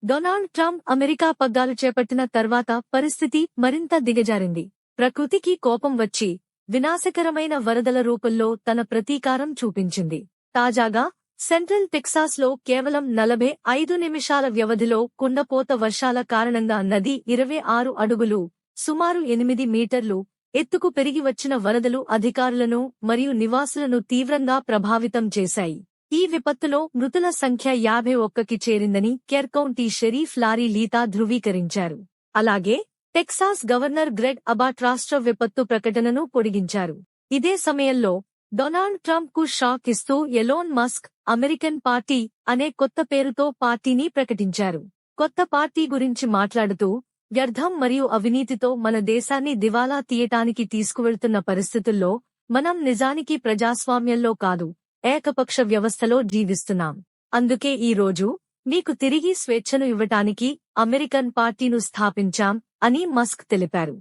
Donald Trump America పగ్గాలు చేపట్టిన తర్వాత పరిస్థితి మరింత దిగజారింది. ప్రకృతికి కోపం వచ్చి వినాశకరమైన వరదల రూపంలో తన ప్రతీకారం చూపించింది. తాజాగా సెంట్రల్ టెక్సాస్లో కేవలం 45 నిమిషాల వ్యవధిలో కుండపోత వర్షాల కారణంగా నది 26 అడుగులు సుమారు 8 మీటర్లు ఎత్తుకు పెరిగి వచ్చిన వరదలు అధికారులను మరియు నివాసులను తీవ్రంగా ప్రభావితం చేశాయి. ఈ విపత్తులో మృతుల సంఖ్య 51కి చేరిందని కెర్ కౌంటీ షెరీఫ్ లారీ లీతా ధృవీకరించారు. అలాగే టెక్సాస్ గవర్నర్ గ్రెగ్ అబాట్ రాష్ట్ర విపత్తు ప్రకటనను పొడిగించారు. ఇదే సమయంలో డొనాల్డ్ ట్రంప్ కు షాక్ ఇస్తూ ఎలోన్ మస్క్ అమెరికన్ పార్టీ అనే కొత్త పేరుతో పార్టీని ప్రకటించారు. కొత్త పార్టీ గురించి మాట్లాడుతూ, వ్యర్థం మరియు అవినీతితో మన దేశాన్ని దివాలా తీయటానికి తీసుకువెళ్తున్న పరిస్థితుల్లో మనం నిజానికి ప్రజాస్వామ్యంలో కాదు, ఏకపక్ష వ్యవస్థలో జీవిస్తున్నాం. అందుకే ఈ రోజు మీకు తిరిగి స్వేచ్ఛను ఇవ్వటానికి అమెరికన్ పార్టీను స్థాపించాం అని మస్క్ తెలిపారు.